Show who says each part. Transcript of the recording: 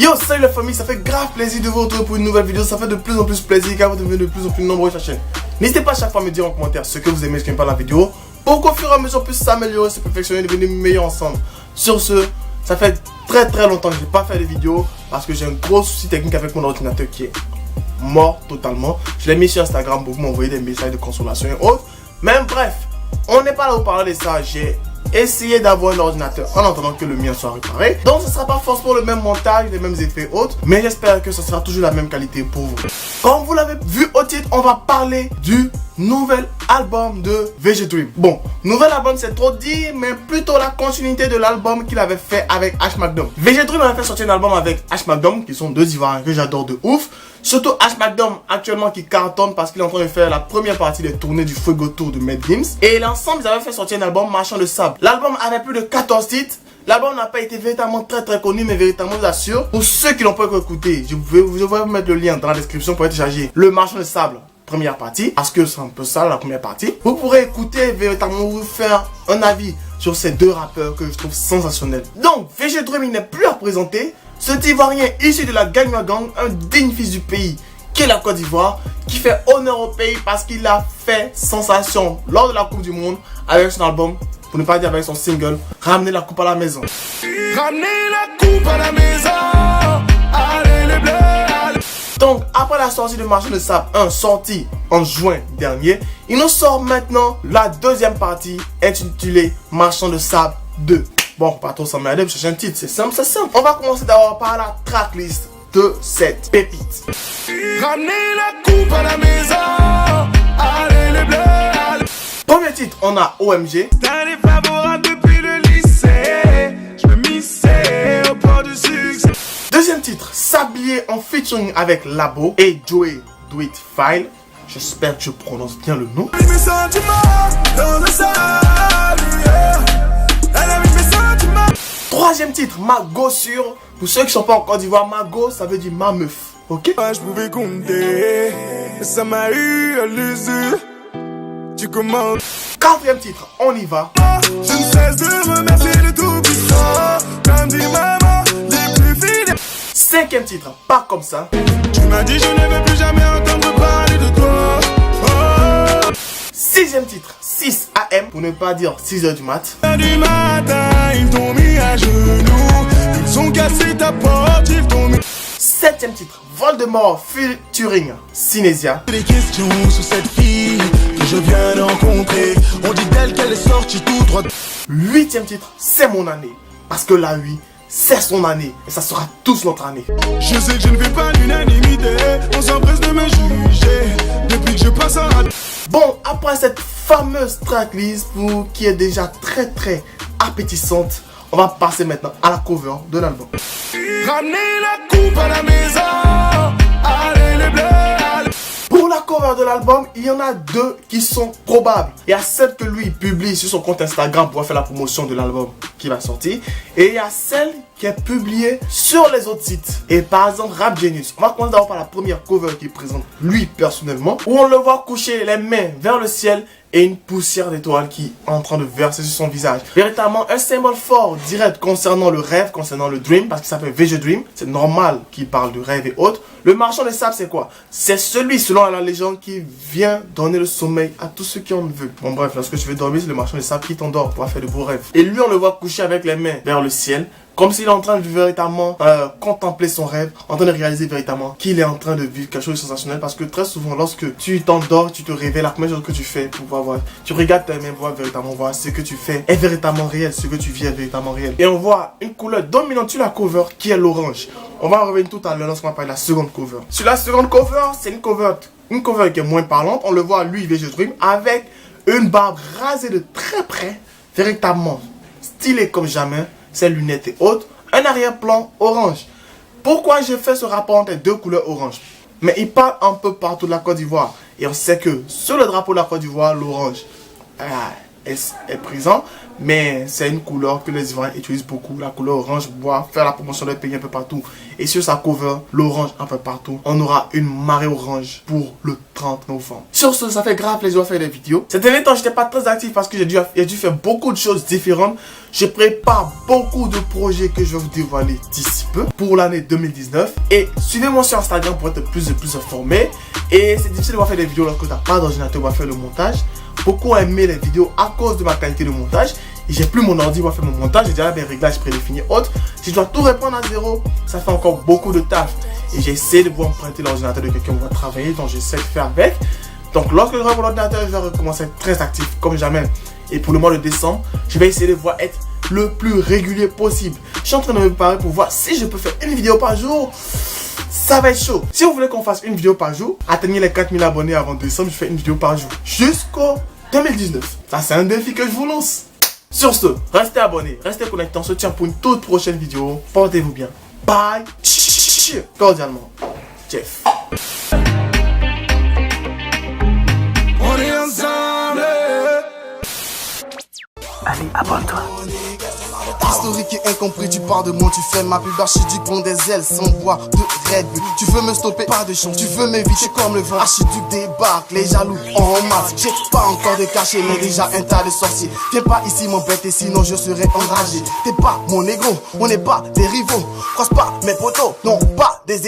Speaker 1: Yo, salut la famille, ça fait grave plaisir de vous retrouver pour une nouvelle vidéo. Ça fait de plus en plus plaisir car vous devenez de plus en plus nombreux sur la chaîne. N'hésitez pas à chaque fois à me dire en commentaire ce que vous aimez, ce que n'aimez pas la vidéo, pour qu'au fur et à mesure on puisse s'améliorer, se perfectionner, devenir meilleurs ensemble. Sur ce, ça fait très longtemps que je n'ai pas fait de vidéo parce que j'ai un gros souci technique avec mon ordinateur qui est mort totalement. Je l'ai mis sur Instagram, beaucoup m'ont envoyé des messages de consolation et autres. Même bref, on n'est pas là pour parler de ça. J'ai essayé d'avoir un ordinateur en attendant que le mien soit réparé. Donc ce ne sera pas forcément le même montage, les mêmes effets autres, mais j'espère que ce sera toujours la même qualité pour vous. Comme vous l'avez vu au titre, on va parler du nouvel album de VG Dream. Bon, nouvel album c'est trop dit, mais plutôt la continuité de l'album qu'il avait fait avec H McDom. VG Dream avait fait sortir un album avec H McDom, qui sont deux Ivoiriens que j'adore de ouf. Surtout H McDom actuellement qui cartonne parce qu'il est en train de faire la première partie des tournées du Fuego Tour de Mad Games. Et l'ensemble ils avaient fait sortir un album Marchand de Sable. L'album avait plus de 14 titres. L'album n'a pas été véritablement très connu, mais véritablement je vous assure. Pour ceux qui n'ont pas écouté, je vais vous mettre le lien dans la description pour télécharger le Marchand de Sable première partie, parce que c'est un peu ça la première partie. Vous pourrez écouter véritablement, vous faire un avis sur ces deux rappeurs que je trouve sensationnels. Donc VG Dream il n'est plus à présenter. Cet Ivoirien issu de la Gagnoa Gang, un digne fils du pays qui est la Côte d'Ivoire, qui fait honneur au pays parce qu'il a fait sensation lors de la Coupe du Monde avec son album, pour ne pas dire avec son single, Ramener la coupe à la maison.
Speaker 2: Ramener la coupe à la maison, allez les bleus, allez.
Speaker 1: Donc après la sortie de Marchand de Sable 1 sorti en juin dernier, il nous sort maintenant la deuxième partie intitulée Marchand de Sable 2. Bon, pas trop s'emmerder pour chercher un titre, c'est simple, c'est simple. On va commencer d'abord par la tracklist de cette pépite.
Speaker 2: Ramener la coupe à la maison, allez les bleus, allez.
Speaker 1: Premier titre, on a OMG.
Speaker 2: T'as des favorables depuis le lycée, je me missais au port du succès.
Speaker 1: Deuxième titre, Sablier en featuring avec Labo et Joey Do It File. J'espère que je prononce bien le nom.
Speaker 2: Mes sentiments dans le sable, yeah. Elle a mis mes sentiments.
Speaker 1: Troisième titre, Ma Gossure. Pour ceux qui ne sont pas en Côte d'Ivoire, Ma Go, ça veut dire ma meuf. Ok?
Speaker 2: Je pouvais compter, ça m'a eu à l'usure. Tu commences.
Speaker 1: Quatrième titre, On y va.
Speaker 2: Je ne cesse de remercier le tout-puissant. Comme dit maman, les plus fidèles.
Speaker 1: Cinquième titre, Pas comme ça.
Speaker 2: Tu m'as dit je ne veux plus jamais entendre parler de toi. Oh.
Speaker 1: Sixième titre, 6 AM, pour ne pas dire 6h du mat.
Speaker 2: Du matin, ils t'ont mis à genoux. Ils ont cassé ta porte, ils t'ont mis.
Speaker 1: Septième titre, Voldemort featuring Cinesia.
Speaker 2: Des questions sur cette fille que je viens de rencontrer. On dit d'elle qu'elle est sortie tout droit.
Speaker 1: Huitième titre, C'est mon année. Parce que la 8, c'est son année. Et ça sera tous notre année.
Speaker 2: Je sais que je ne fais pas l'unanimité. On s'empresse de me juger depuis que je passe à radio.
Speaker 1: Bon, après cette fameuse tracklist pour qui est déjà très appétissante, on va passer maintenant à la cover de l'album.
Speaker 2: Ramener la coupe à la maison, allez les bleus, allez.
Speaker 1: Pour la cover de l'album, il y en a deux qui sont probables. Il y a celle que lui publie sur son compte Instagram pour faire la promotion de l'album qui va sortir. Et il y a celle qui est publiée sur les autres sites. Et par exemple, Rap Genius. On va commencer d'abord par la première cover qu'il présente lui personnellement, où on le voit coucher les mains vers le ciel et une poussière d'étoiles qui est en train de verser sur son visage. Véritablement un symbole fort direct concernant le rêve, concernant le dream, parce qu'il s'appelle VG Dream. C'est normal qu'il parle de rêve et autres. Le marchand de sable, c'est quoi? C'est celui, selon la légende, qui vient donner le sommeil à tous ceux qui en veulent. Bon bref, lorsque tu veux dormir, c'est le marchand de sable qui t'endort pour faire de beaux rêves. Et lui, on le voit coucher avec les mains vers le ciel, comme s'il est en train de véritablement contempler son rêve, en train de réaliser véritablement qu'il est en train de vivre quelque chose de sensationnel. Parce que très souvent, lorsque tu t'endors, tu te réveilles, la première chose que tu fais pour pouvoir voir, tu regardes tes mains, voir véritablement voir ce que tu fais est véritablement réel, ce que tu vis est véritablement réel. Et on voit une couleur dominante sur la cover qui est l'orange. On va en revenir tout à l'heure lorsqu'on va parler de la seconde cover. Sur la seconde cover, c'est une cover qui est moins parlante. On le voit lui, VG Dream, avec une barbe rasée de très près, véritablement stylé comme jamais, ses lunettes et autres, un arrière-plan orange. Pourquoi j'ai fait ce rapport entre les deux couleurs orange? Mais il parle un peu partout de la Côte d'Ivoire. Et on sait que sur le drapeau de la Côte d'Ivoire, l'orange est présent. Mais c'est une couleur que les Ivoiriens utilisent beaucoup. La couleur orange pour faire la promotion de leur pays un peu partout. Et sur sa cover, l'orange un peu partout. On aura une marée orange pour le 30 novembre. Sur ce, ça fait grave plaisir de faire des vidéos. Ces derniers temps, j'étais pas très actif parce que j'ai dû faire beaucoup de choses différentes. Je prépare beaucoup de projets que je vais vous dévoiler d'ici peu pour l'année 2019. Et suivez-moi sur Instagram pour être plus informé. Et c'est difficile de faire des vidéos lorsque tu n'as pas d'ordinateur pour faire le montage. Beaucoup ont aimé les vidéos à cause de ma qualité de montage. Et j'ai plus mon ordi pour faire mon montage. J'ai déjà des réglages prédéfinis autres. Si je dois tout répondre à zéro, ça fait encore beaucoup de taf. Et j'ai essayé de pouvoir emprunter l'ordinateur de quelqu'un qui va travailler. Donc j'essaie de faire avec. Donc lorsque je reprends l'ordinateur, je vais recommencer à être très actif comme jamais. Et pour le mois de décembre, je vais essayer de voir être le plus régulier possible. Je suis en train de me préparer pour voir si je peux faire une vidéo par jour. Ça va être chaud. Si vous voulez qu'on fasse une vidéo par jour, atteignez les 4000 abonnés avant décembre, je fais une vidéo par jour. Jusqu'au 2019. Ça, c'est un défi que je vous lance. Sur ce, restez abonnés, restez connectés. On se tient pour une toute prochaine vidéo. Portez-vous bien. Bye. Cordialement, Jeff.
Speaker 2: On est ensemble.
Speaker 1: Allez, abonne-toi.
Speaker 3: Historique et incompris, tu parles de moi, tu fais ma pub archiduc, bon des ailes sans voix de Red Bull. Tu veux me stopper, pas de chance, tu veux m'éviter comme le vent. Archiduc débarque, les jaloux en masse. J'ai pas encore de cachet, mais déjà un tas de sorciers. Viens pas ici m'embêter, sinon je serai enragé. T'es pas mon négro, on n'est pas des rivaux. Croise pas mes potos, non pas des